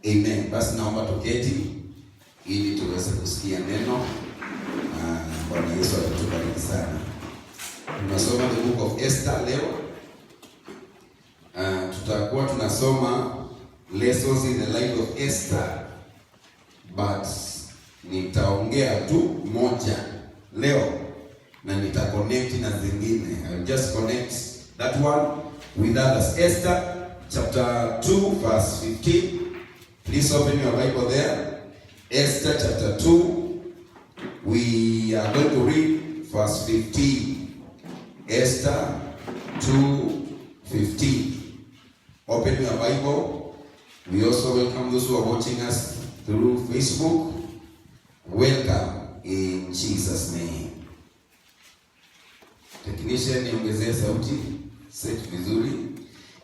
Amen. Basi naomba tuketi ili tuweze kusikia neno. Bwana Yesu atubariki sana. Tunasoma the book of Esther leo. Tutakuwa tunasoma lessons in the life of Esther, but nitaongea tu moja leo na nitaconnect na zingine. I'll just connect that one with others. Esther chapter 2 verse 15. Please open your Bible there. Esther chapter 2. We are going to read verse 15. Esther 2:15. Open your Bible. We also welcome those who are watching us through Facebook. Welcome in Jesus' name. Technician, niongezee sauti. Set vizuri.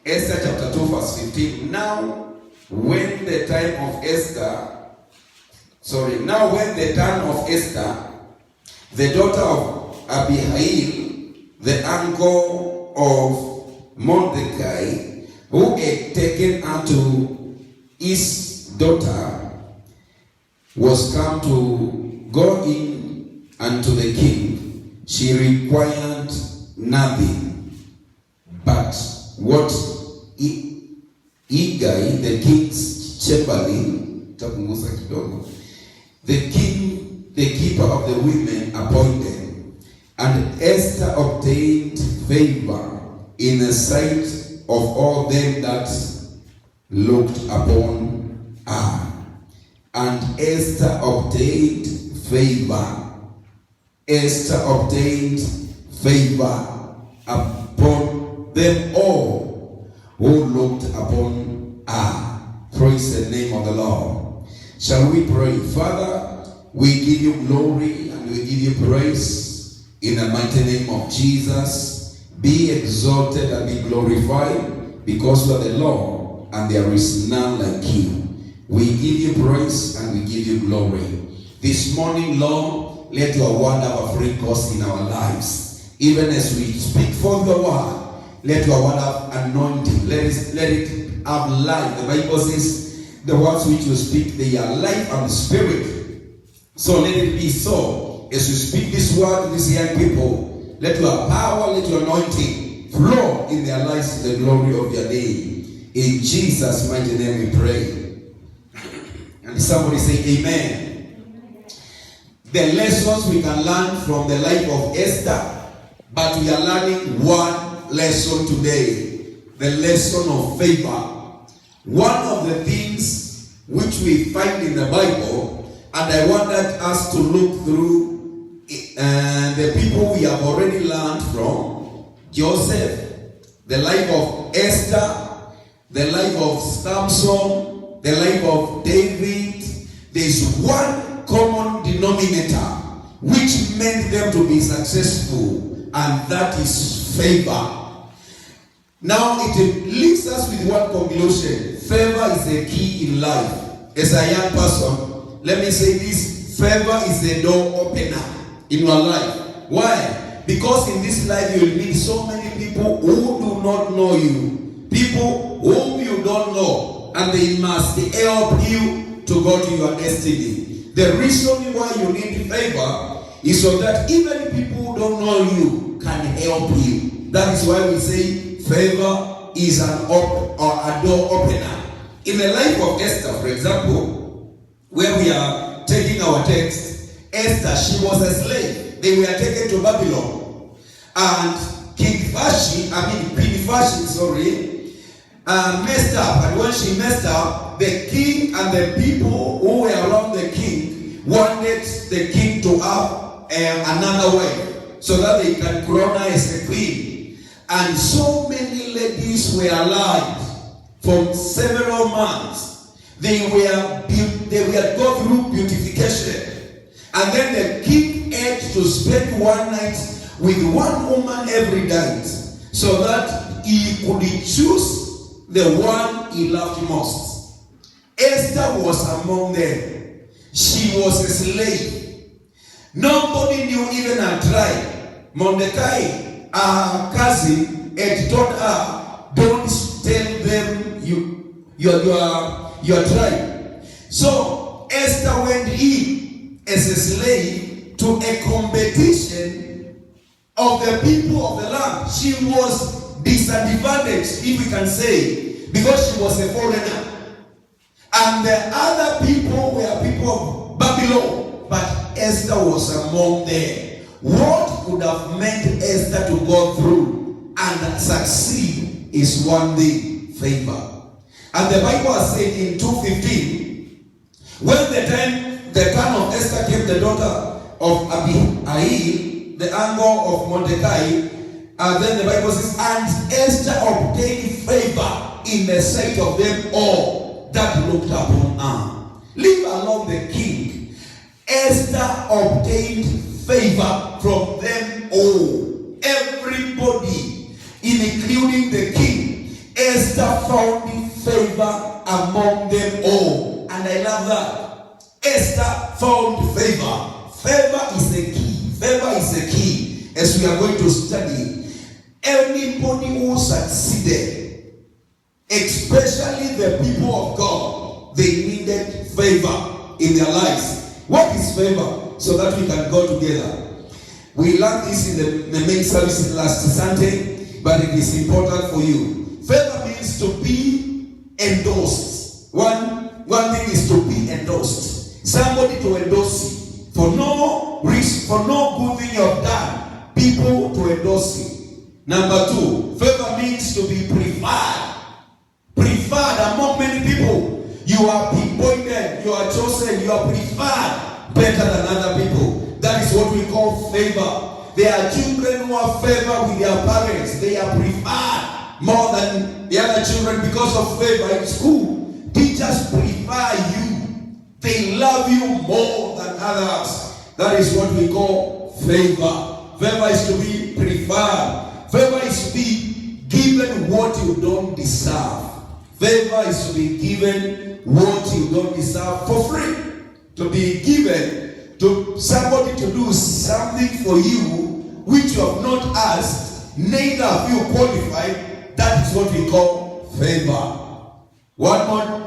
Esther chapter 2 verse 15. Now when the time of Esther, the daughter of Abihail, the uncle of Mordecai, who had taken unto his daughter, was come to go in unto the king, she required nothing but what Hegai, the king's chamberlain, the keeper of the women, appointed, and Esther obtained favor in the sight of all them that looked upon her. And Esther obtained favor. Esther obtained favor upon them all who looked upon her. Praise the name of the Lord. Shall we pray? Father, we give you glory and we give you praise in the mighty name of Jesus. Be exalted and be glorified, because you are the Lord and there is none like you. We give you praise and we give you glory. This morning, Lord, let your word have a free course in our lives. Even as we speak for the word, let your word have anointing. Let it have life. The Bible says the words which you speak, they are life and spirit. So let it be so. As you speak this word to these young people, let your power, let your anointing flow in their lives to the glory of your name. In Jesus' mighty name we pray. And somebody say amen. The lessons we can learn from the life of Esther, but we are learning one lesson today, the lesson of favor. One of the things which we find in the Bible, and I wanted us to look through the people we have already learned from: Joseph, the life of Esther, the life of Samson, the life of David. There is one common denominator which made them to be successful, and that is favor. Now it leaves us with one conclusion: favor is the key in life. As a young person, let me say this: favor is the door opener in your life. Why? Because in this life you will meet so many people who do not know you, people whom you don't know, and they must help you to go to your destiny. The reason why you need favor is so that even people who don't know you can help you. That is why we say favor is a door opener. In the life of Esther, for example, where we are taking our text, Esther, she was a slave. They were taken to Babylon. And Queen Vashti messed up. And when she messed up, the king and the people who were around the king wanted the king to have another wife so that they can crown her as a queen. And so many ladies were alive for several months. They were go through beautification. And then the king had to spend one night with one woman every night so that he could choose the one he loved most. Esther was among them. She was a slave. Nobody knew, even her tribe. Mordecai, her cousin, had told her, don't tell them you are your tribe. So Esther went in as a slave to a competition of the people of the land. She was disadvantaged, if we can say, because she was a foreigner. And the other people were people of Babylon, but Esther was among them. What could have meant Esther to go through and succeed is one thing: favor. And the Bible has said in 2:15, when the turn of Esther came, the daughter of Abihail, the uncle of Mordecai, then the Bible says, and Esther obtained favor in the sight of them all that looked upon her. Leave alone the king. Esther obtained favor from them all. Everybody, including the king. Esther found favor among them all. And I love that. Esther found favor. Favor is the key. Favor is the key. As we are going to study, anybody who succeeded, especially the people of God, they needed favor in their lives. What is favor? So that we can go together. We learned this in the main service last Sunday, but it is important for you. Favor means to be endorsed. One thing is to be endorsed. Somebody to endorse you. For no risk, for no good thing you have done, people to endorse you. Number two, favor means to be preferred. Preferred among many people. You are appointed, you are chosen, you are preferred better than other people. That is what we call favor. There are children who have favor with their parents. They are preferred more than the other children because of favor in school. Teachers prefer you. They love you more than others. That is what we call favor. Favor is to be preferred. Favor is to be given what you don't deserve. Favor is to be given what you don't deserve for free. To be given to somebody to do something for you which you have not asked, neither have you qualified. That is what we call favor. One more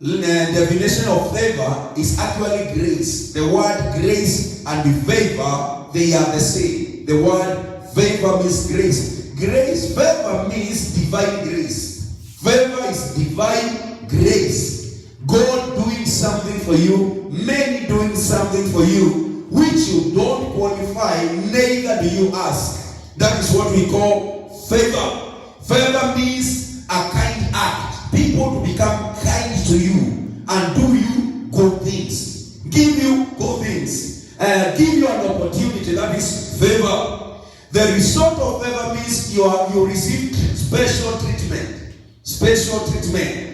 definition of favor is actually grace. The word grace and favor, they are the same. The word favor means grace. Favor means divine grace. Favor is divine grace. God doing something for you, many doing something for you, which you don't qualify, neither do you ask. That is what we call favor. Favor means a kind act. People to become kind to you and do you good things. Give you good things. Give you an opportunity. That is favor. The result of favor means you received special treatment. Special treatment.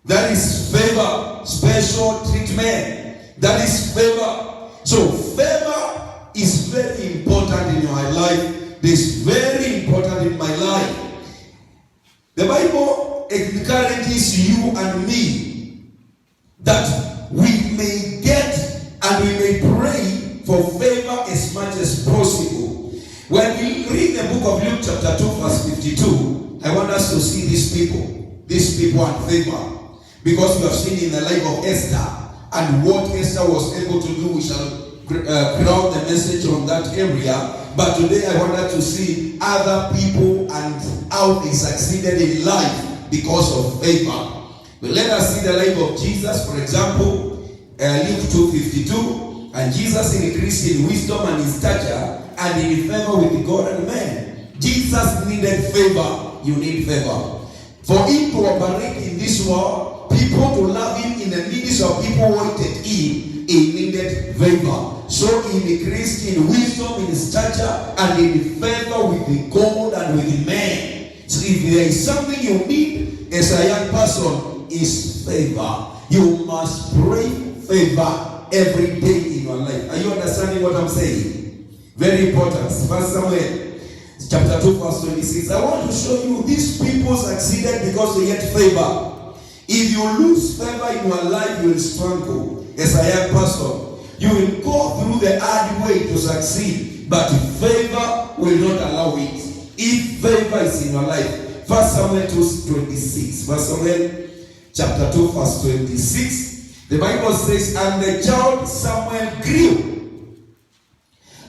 That is favor. Special treatment. That is favor. So favor is very important in your life. It is very important in my life. The Bible encourages you and me that we may get and we may pray for favor as much as possible. When we read the book of Luke chapter 2 verse 52, I want us to see these people and favor. Because we have seen in the life of Esther and what Esther was able to do. We shall crowd the message on that area. But today I want us to see other people and how they succeeded in life because of favor. But let us see the life of Jesus. For example, Luke 2:52. And Jesus increased in wisdom and in stature and in favor with God and men. Jesus needed favor. You need favor. For him to operate in this world, people to love him in the midst of people who wanted him, he needed favor. So he increased in wisdom, in stature, and in favor with God and with men. So if there is something you need as a young person, is favor. You must pray favor every day in your life. Are you understanding what I'm saying? Very important. First Samuel chapter 2 verse 26. I want to show you these people succeeded because they had favor. If you lose favor in your life, you will struggle as a young person. You will go through the hard way to succeed, but favor will not allow it. If favor is in your life, 1 Samuel 2:26. 1 Samuel chapter 2, verse 26. The Bible says, and the child Samuel grew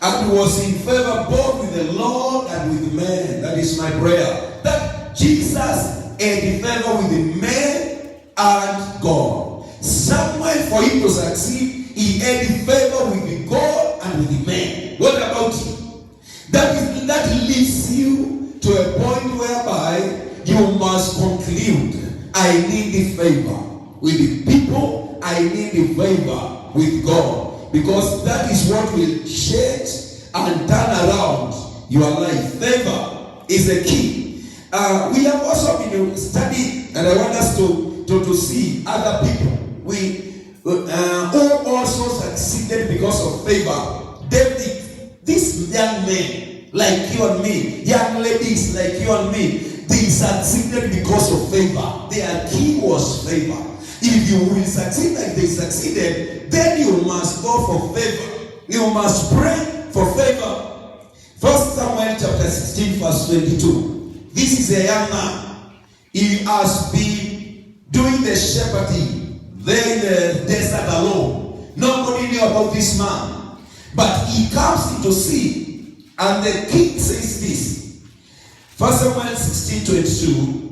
and was in favor both with the Lord and with men. That is my prayer. That Jesus had favor with the men and God. Samuel, for him to succeed, he had favor with the God and with the men. What about you? That leads you to a point whereby you must conclude, I need the favor with the people, I need the favor with God. Because that is what will change and turn around your life. Favor is the key. We have also been studying, and I want us to see other people who also succeeded because of favor. David, this young man like you and me, young ladies like you and me, they succeeded because of favor. Their key was favor. If you will succeed like they succeeded, then you must go for favor. You must pray for favor. 1 Samuel chapter 16 verse 22. This is a young man. He has been doing the shepherding there in the desert alone. Nobody knew about this man. But he comes into sea, and the king says this. 1 Samuel 16:22.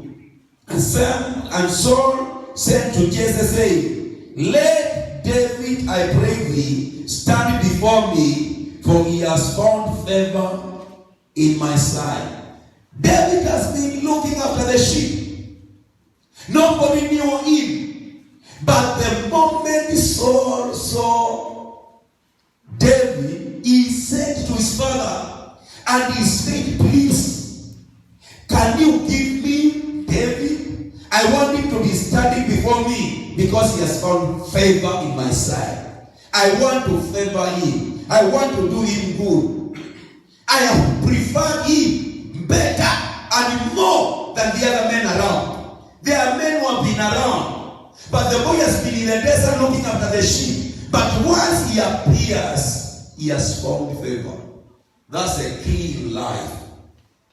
And Saul said to Jesse, saying, let David, I pray thee, stand before me, for he has found favor in my sight. David has been looking after the sheep. Nobody knew him. But the moment Saul saw David, he said to his father, and he said, please, can you give me David? I want him to be standing before me because he has found favor in my sight. I want to favor him. I want to do him good. I have preferred him better and more than the other men around. There are men who have been around, but the boy has been in the desert looking after the sheep. But once he appears, he has found favor. That's the key in life.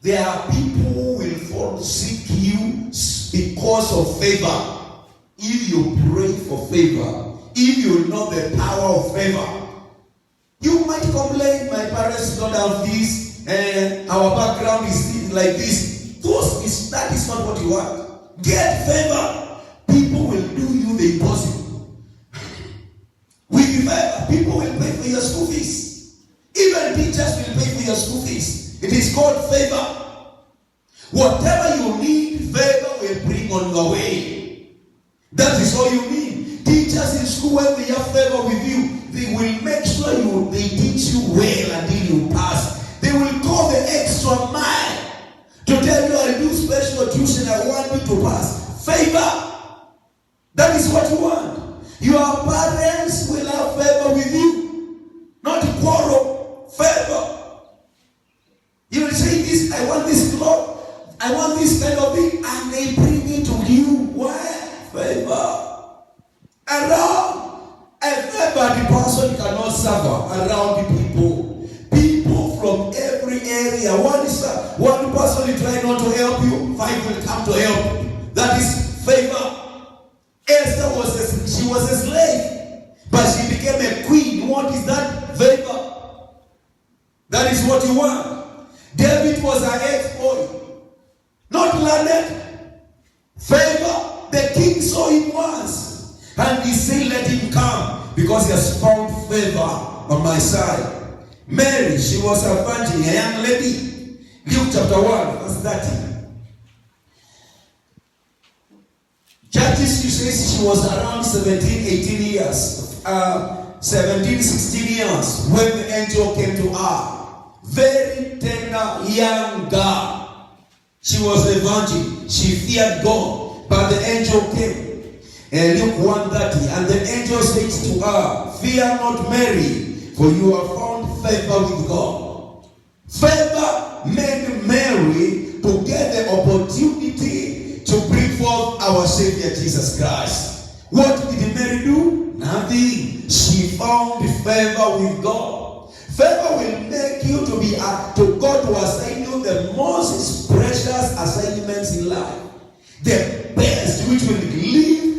There are people who will forsake you because of favor. If you pray for favor, if you know the power of favor, you might complain, my parents don't have this, and our background is like this. That is not what you want. Get favor. People will do you the impossible. With favor, people will pay for your school fees. Even teachers will pay for your school fees. It is called favor. Whatever you need, favor will bring on your way. That is all you need. Teachers in school, when they have favor with you, they will make sure they teach you well until you pass. They will go the extra mile to tell you, I do special tuition, I want you to pass. Favor. That is what you want. Your parents will have favor with you. Not quarrel. Favor. You will say this, I want this cloth, I want this kind of thing, and they bring it to you. Why? Favor. Around a favored person cannot suffer around the people. People from every area. One person will try not to help you, 5 will come to help you. That is favor. Esther was a slave, but she became a queen. What is that? Favor. That is what you want. David was an ex-boy, not learned. Favor. The king saw him once, and he said, let him come, because he has found favor on my side. Mary, she was a virgin, a young lady. Luke chapter 1, verse 30. Judges, she says she was around 17, 18 years. 17, 16 years when the angel came to her. Very tender young girl. She was a virgin. She feared God. But the angel came. And Luke 1:30. And the angel said to her, fear not, Mary, for you have found favor with God. Favor made Mary to get the opportunity to bring forth our Savior Jesus Christ. What did Mary do? Nothing. She found favor with God. Favor will make you to be to God to assign you the most precious assignments in life. The best, which will live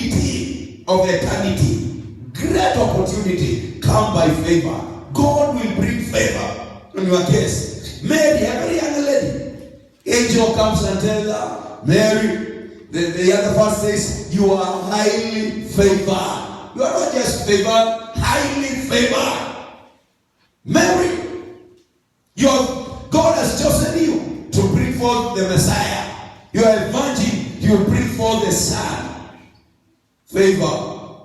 opportunity of eternity. Great opportunity come by favor. God will bring favor on your case. Mary, every young lady, angel comes and tells her, Mary, the other verse says, you are highly favored. You are not just favored, highly favored. Mary, God has chosen you to bring forth the Messiah. You are a virgin, He will bring forth the Son. Favor.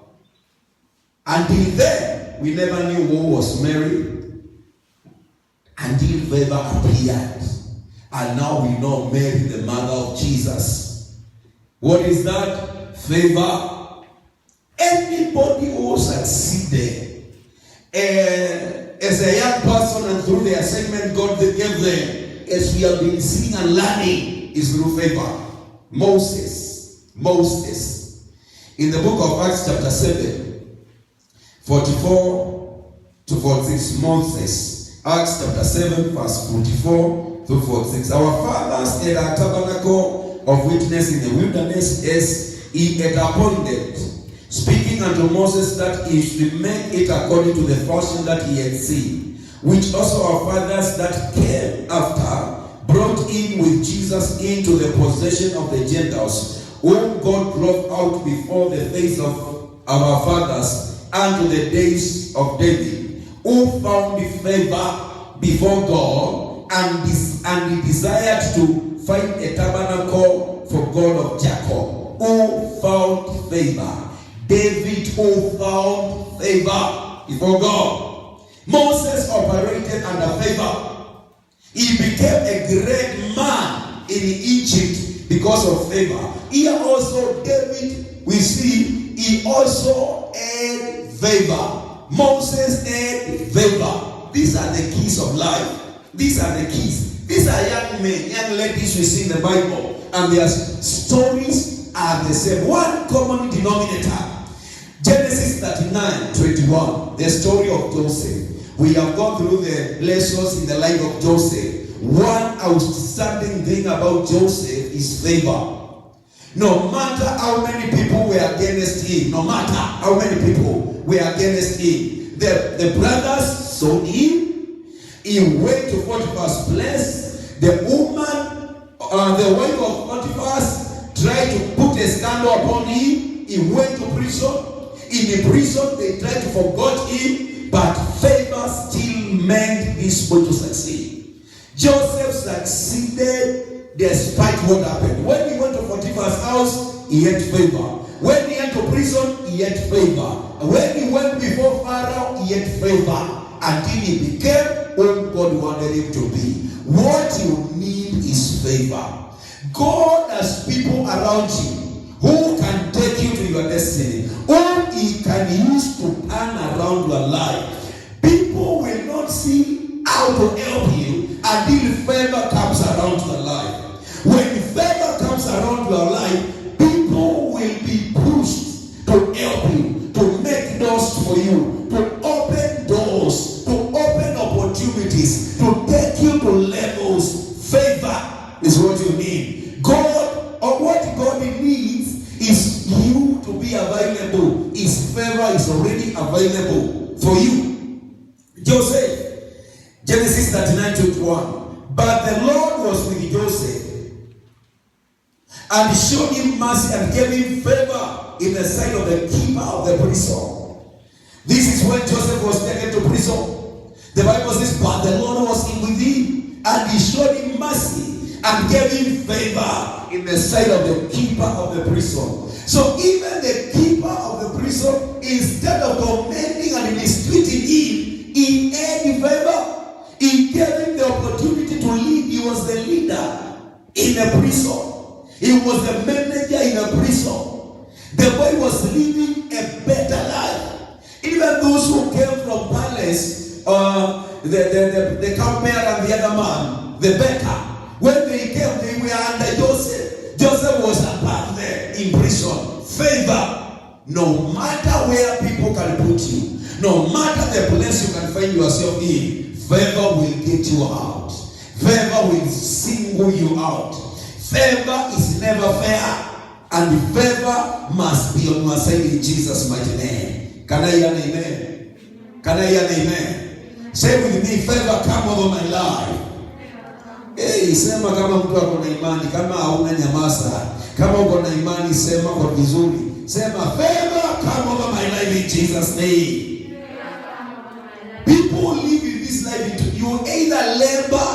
Until then, we never knew who was Mary. Until favor appeared. And now we know Mary, the mother of Jesus. What is that? Favor. Anybody who succeeded as a young person and through the assignment God gave them, as we have been seeing and learning, is through favor. Moses. In the book of Acts chapter 7, 44 to 46, Moses. Acts chapter 7, verse 44 to 46. Our fathers had a tabernacle of witness in the wilderness as he had appointed, speaking unto Moses that he should make it according to the fashion that he had seen, which also our fathers that came after brought in with Jesus into the possession of the Gentiles, whom God drove out before the face of our fathers unto the days of David, who found favor before God, and he desired to find a tabernacle for God of Jacob, who found favor. David, who found favor before God. Moses operated under favor. He became a great man in Egypt because of favor. Here also David, we see, he also had favor. Moses had favor. These are the keys of life. These are the keys. These are young men, young ladies we see in the Bible, and their stories are the same. One common denominator. Genesis 39:21, the story of Joseph. We have gone through the lessons in the life of Joseph. One outstanding thing about Joseph is favor. No matter how many people were against him, the brothers sold him. He went to Potiphar's place. The woman, the wife of Potiphar, tried to put a scandal upon him. He went to prison. In the prison, they tried to forget him, but favor still made this boy to succeed. Joseph succeeded despite what happened. When he went to Potiphar's house, he had favor. When he went to prison, he had favor. When he went before Pharaoh, he had favor. Until he became who God wanted him to be. What you need is favor. God has people around you who can take you to your destiny, whom He can use to turn around your life. People will not see how to help you until favor comes around your life. When favor comes around your life, people will be pushed to help you, to make doors for you, to open doors, to open opportunities, to take you to levels. Favor is what you need. What God needs is you to be available. His favor is already available for you. Joseph, Genesis 39:21. But the Lord was with Joseph, and He showed him mercy and gave him favor in the sight of the keeper of the prison. This is when Joseph was taken to prison. The Bible says, but the Lord was with him, and He showed him mercy and gave him favor in the sight of the keeper of the prison. So even the keeper of the prison, instead of tormenting and mistreating him, he had favor. He gave him the opportunity to lead. He was the leader in the prison. He was the manager in the prison. The boy was living a better life. Even those who came from palace, the cupbearer and the other man, the baker, when they came, they were under Joseph. Joseph was above there in prison. Favor. No matter where people can put you, no matter the place you can find yourself in, favor will get you out. Favor will single you out. Favor is never fair and favor must be on your side in Jesus' mighty name. Can I hear an amen? Can I hear an amen? Say with me, favor come over my life. Hey, sema kama mtu ako na imani, kama hauna nyamaza. Kama uko na imani sema kwa vizuri. Sema favor come over my life in Jesus' name. People live in this life, you either labor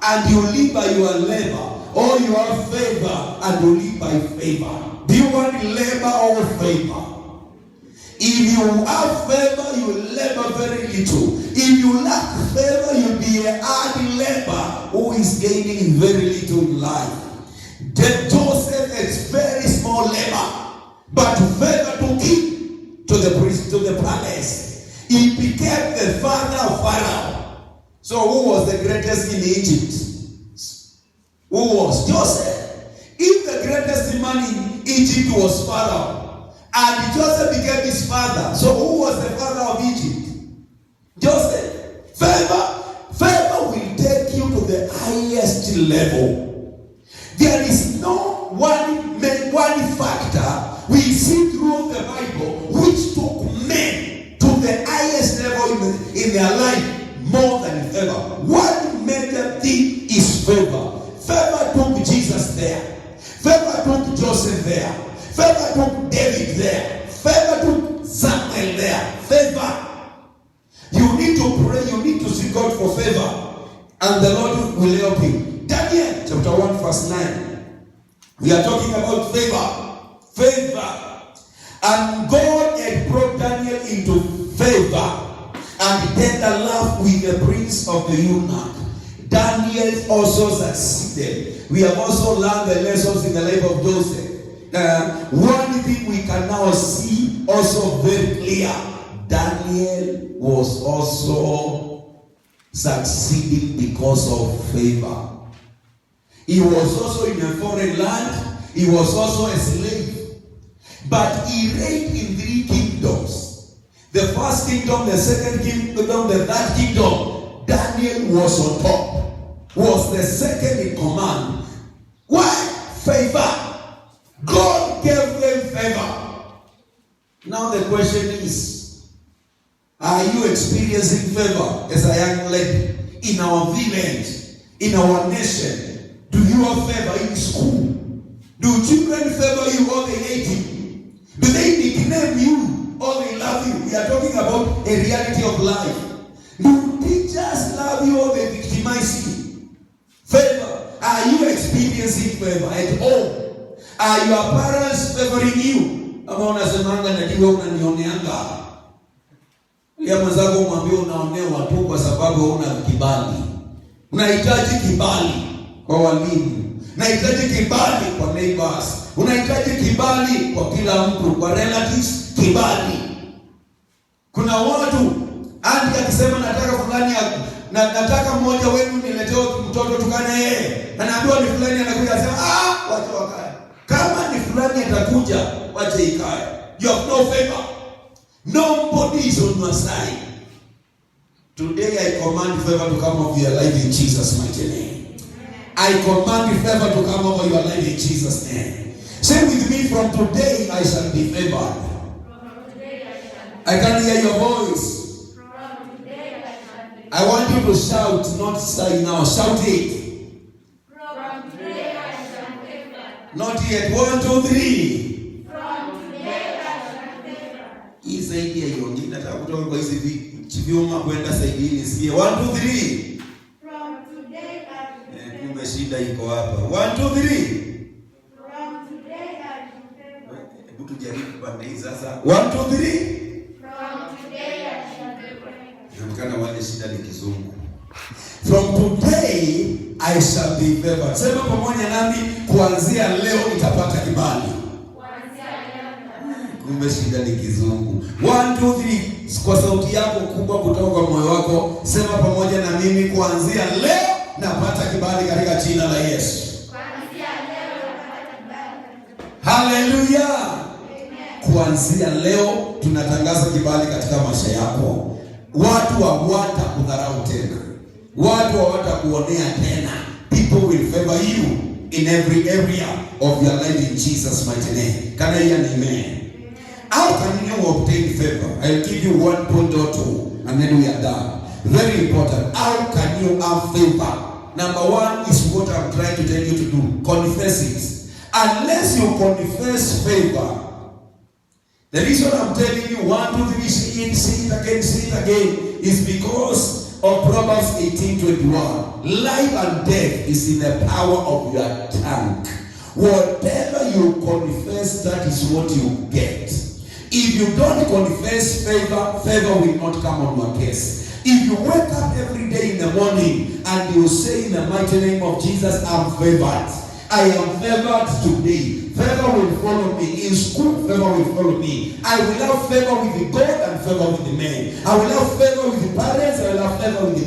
and you live by your labor, or you have favor and you live by favor. Do you want labor or favor? If you have favor, you will labor very little. If you lack favor, you'll be a hard labor who is gaining very little in life. Joseph is very small labor, but favor took him to the palace. He became the father of Pharaoh. So who was the greatest in Egypt? Who was Joseph? If the greatest man in Egypt was Pharaoh, and Joseph became his father, so who was the father of Egypt? Joseph. Favor will take you to the highest level. There is no one factor we see through the Bible which took men to the highest level in their life more than favor. One major thing is favor. Favor took Jesus there. Favor took Joseph there. Favor took David there. Favor took Samuel there. Favor. You need to pray. You need to seek God for favor, and the Lord will help you. Daniel chapter 1 verse 9. We are talking about favor. Favor. And God had brought Daniel into favor and tender love with the prince of the eunuch. Daniel also succeeded. We have also learned the lessons in the life of Joseph. One thing we can now see also very clear. Daniel was also succeeding because of favor. He was also in a foreign land. He was also a slave. But he reigned in 3 kingdoms. The first kingdom, the second kingdom, the third kingdom. Daniel was on top. Was the second in command. Why? Favor. God gave them favor. Now the question is, are you experiencing favor as a young lady in our village, in our nation? Do you have favor in school? Do children favor you or they hate you? Do they nickname you or they love you? We are talking about a reality of life. Do teachers love you or they victimize you? Favor. Are you experiencing favor at home? Are your parents favoring you? Ama unasemanga najua unanioneanga. Lia mwenzako mwambie unaonewa tu kwa sababu huna kibali. Unahitaji kibali kwa walimu. Unahitaji kibali kwa neighbors. Unahitaji kibali kwa kila mtu, kwa relatives, kibali. Kuna watu hadi akisema nataka fulani nataka mmoja wenu niletee mtoto tukane yeye. Anaambiwa ni fulani anakuja asema wacha wakae. Kama ni fulani atakuja, wacha ikae. You have no favor. Nobody is on your side. Today I command favor to come over your life in Jesus' mighty name. I command favor to come over your life in Jesus' name. Say with me, from today I shall be favored. I can hear your voice. I want you to shout, not say now. Shout it. From today I shall be favored. Not yet. 1, 2, 3. From today I shall be favored. Hii zaidi ya hiyo. Nataka kutoka kwa hizi vyuma kwenda zaidi nisikie. 1, 2, 3. From today I shall be favored. Kumbe shida iko hapa. 1, 2, 3. From today I shall be favored. Hebu tujaribu pande hii sasa. 1, 2, 3. From today I shall be favored. Inaonekana wale shida ni kizungu. From today I shall be favored. Sema pamoja nami, kuanzia leo nitapata kibali. Kuanzia leo. Kumbe shida ni kizungu. 1, 2, 3. Kwa sauti yako kubwa kutoka kwa moyo wako, sema pamoja na mimi, kuanzia leo napata kibali katika jina la Yesu. Kuanzia leo napata kibali. Hallelujah. Kuanzia leo tunatangaza kibali katika maisha yako. Watu hawatakudharau tena. Watu hawatakuonea tena. People will favor you. in every area of your life in Jesus' mighty name. Can I hear an amen? How can you obtain favor? I'll give you 1 point or 2 and then we are done. Very important. How can you have favor? Number 1 is what I'm trying to tell you to do. Confess it. Unless you confess favor, the reason I'm telling you 1, 2, 3, say it again, is because of Proverbs 18:21. Life and death is in the power of your tongue. Whatever you confess, that is what you get. If you don't confess favor, favor will not come on your case. If you wake up every day in the morning and you say in the mighty name of Jesus, I'm favored. I am favored today. Favor will follow me. In school, favor will follow me. I will have favor with the God and favor with the men. I will have favor with the parents. I will have favor with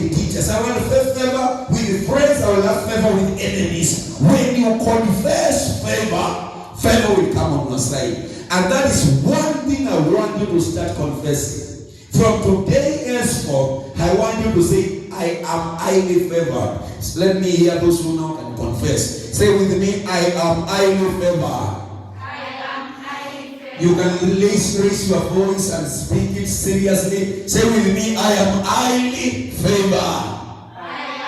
the teachers. I will have favor with the friends. I will have favor with enemies. When you confess favor, favor will come on your side. And that is one thing I want you to start confessing. From today henceforth, I want you to say, I am highly favored. So let me hear those who now can confess. Say with me, I am highly favored. I am highly favored. You can raise your voice and speak it seriously. Say with me, I am highly favored. I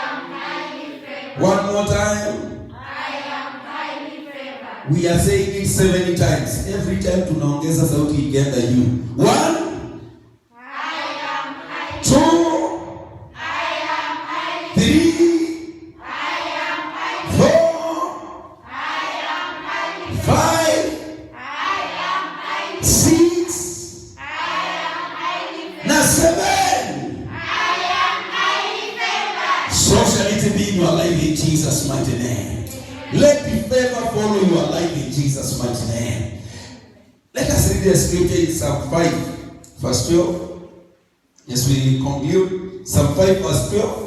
am highly favored. One more time. I am highly favored. We are saying it 70 times. Every time tunaongeza sauti ikienda juu. 1, 2, 3, 4, 5, 6, na 7. So shall it be in your life in Jesus' mighty name. Let the favor follow your life in Jesus' mighty name. Let us read the scripture in Psalm 5, verse 12. Yes, we conclude. Psalm 5 verse 12.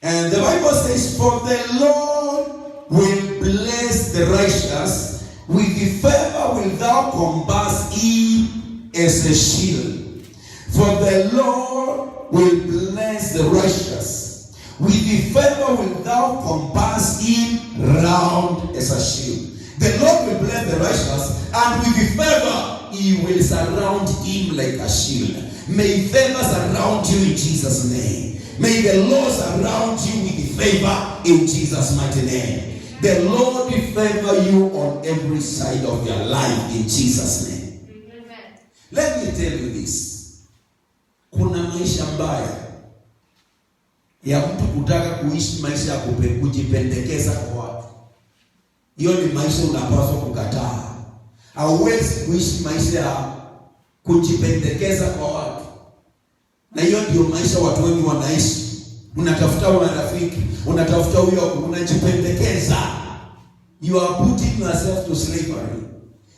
And the Bible says, for the Lord will bless the righteous, with the favor will thou compass him as a shield. For the Lord will bless the righteous, with the favor will thou compass him round as a shield. The Lord will bless the righteous, and with the favor he will surround him like a shield. May favor surround you in Jesus' name. May the Lord surround you with the favor in Jesus' mighty name. The Lord will favor you on every side of your life in Jesus' name. Amen. Let me tell you this. Kuna maisha mbaya ya mtu kutaka kuishi maisha ya kujipendekeza kwa watu. Hiyo ni maisha unapaswa kukataa. Hauwezi kuishi maisha ya kujipendekeza kwa watu. Na hiyo ndio maisha watu wengi wanaishi. Unatafuta marafiki, unatafuta huyo, unajipendekeza. You are putting yourself to slavery.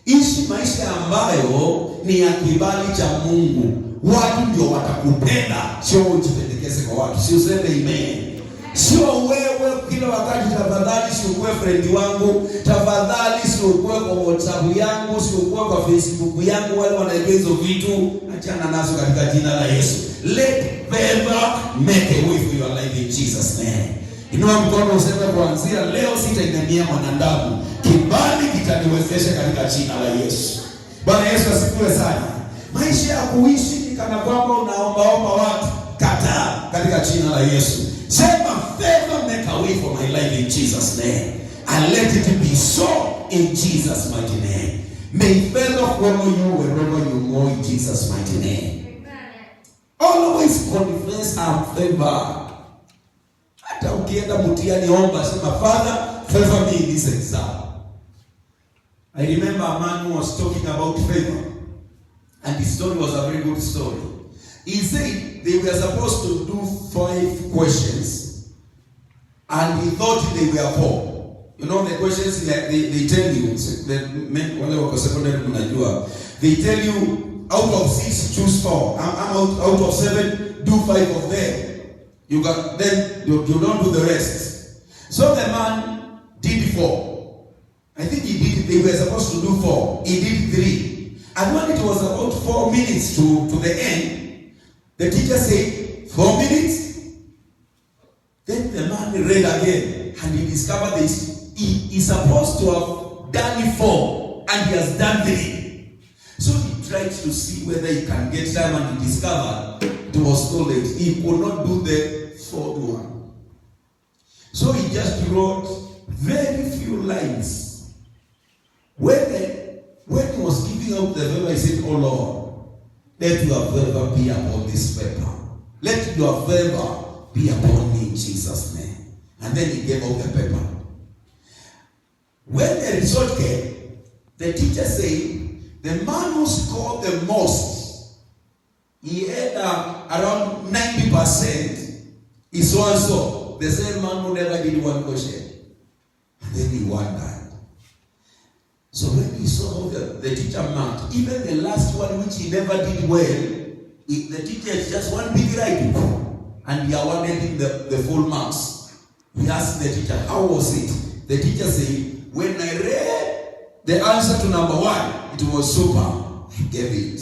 Ishi maisha ambayo ni ya kibali cha Mungu. Watu ndio watakupenda, sio ujipendekeze kwa watu. Sio useme amen. Sio wewe kila wakati tafadhali usiukue friend wangu, tafadhali usiukue kwa WhatsApp yangu, usiukue kwa Facebook yangu, wale wanajua hizo vitu, achana nazo katika jina la Yesu. Let favor make a way for your life in Jesus' name. Inua mkono useme kuanzia leo sitainamia mwanadamu. Kibali kitaniwezesha katika jina la Yesu. Bwana Yesu asifiwe sana. Maisha ya kuishi ni kana kwamba unaomba watu, kataa katika jina la Yesu. Sema favor make a way for my life in Jesus' name. And let it be so in Jesus' mighty name. May favor follow you wherever you go in Jesus' mighty name. Always confess and favor. Hata ukienda mtihani omba, sema Father, favor me in this exam. I remember a man who was talking about favor. And his story was a very good story. He said they were supposed to do 5 questions. And he thought they were 4. You know the questions they tell you, they tell you, out of 6, choose 4. Out of 7, do 5 of them. You don't do the rest. So the man did 4. I think they were supposed to do 4. He did 3. And when it was about 4 minutes to the end, the teacher said, 4 minutes? Then the man read again. and he discovered this. He is supposed to have done 4, and he has done 3. So he tried to see whether he can get time, and he discovered it was too late. He could not do the 4th one. So he just wrote very few lines. When he was giving out the favor, he said, "Oh Lord, let your favor be upon this paper. Let your favor be upon me in Jesus' name." And then he gave out the paper. When the result came, the teacher said, the man who scored the most, he had around 90%, is also the same man who never did one question. And then he wondered. So when he saw the teacher marked, even the last one which he never did well, the teacher is just one big right, and he awarded him the full marks. He asked the teacher, "How was it?" The teacher said, "When I read the answer to number 1, it was super. I gave it.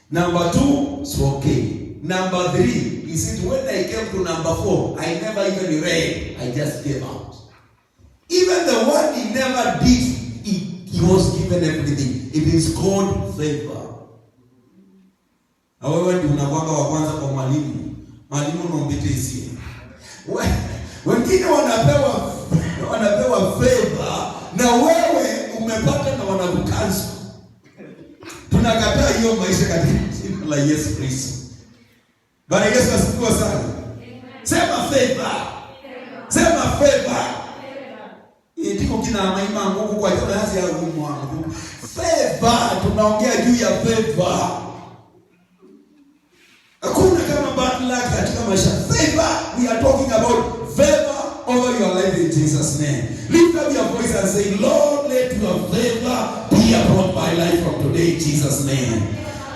Number 2, it's okay. Number 3, he said, when I came to number 4, I never even read. I just gave out." Even the one he never did, he was given everything. It is called favor. Na wewe ndio unakuwa wa kwanza kwa mwalimu. Mwalimu unaombetezie. Wengine wanapewa favor na wewe umepata na wanakukansa. Tunakataa hiyo maisha katika jina la Yesu Kristo. Bwana Yesu asifiwe sana. Sema favor. Sema favor. Ndiko kina maima nguvu kwa kazi ya Mungu. Favor, tunaongea juu ya favor. Hakuna kama bad luck katika maisha. Favor, we are talking about favor over your life in Jesus' name. Lift up your voice and say, "Lord, let your favor be upon my life from today in Jesus' name."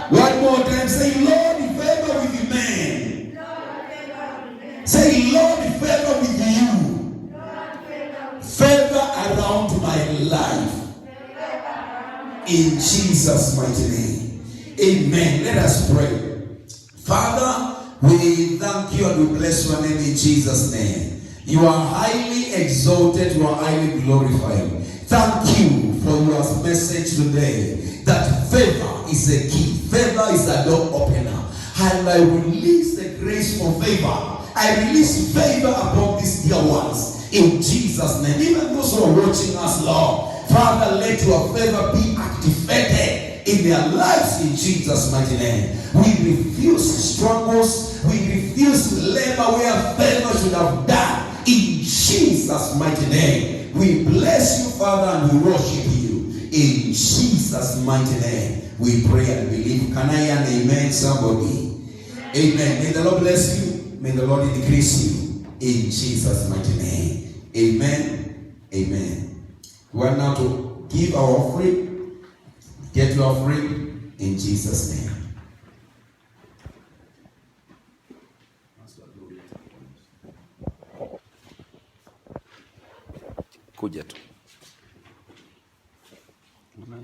One more time, say, "Lord, favor with men." Say, "Lord, favor with you." Favor around my life. In Jesus' mighty name. Amen. Let us pray. Father, we thank you and we bless your name in Jesus' name. You are highly exalted, you are highly glorified. Thank you for your message today, that favor is a key, favor is a door opener. And I release the grace for favor. I release favor upon these dear ones in Jesus' name. Even those who are watching us, Lord, Father, let your favor be activated in their lives in Jesus' mighty name. We refuse struggles. We refuse labor where favor should have done. In Jesus' mighty name. We bless you, Father, and we worship you. In Jesus' mighty name. We pray and believe. Can I hear an amen, somebody? Amen. May the Lord bless you. May the Lord increase you. In Jesus' mighty name. Amen. Amen. We are now to give our offering. Get your offering in Jesus' name. Kuja tu.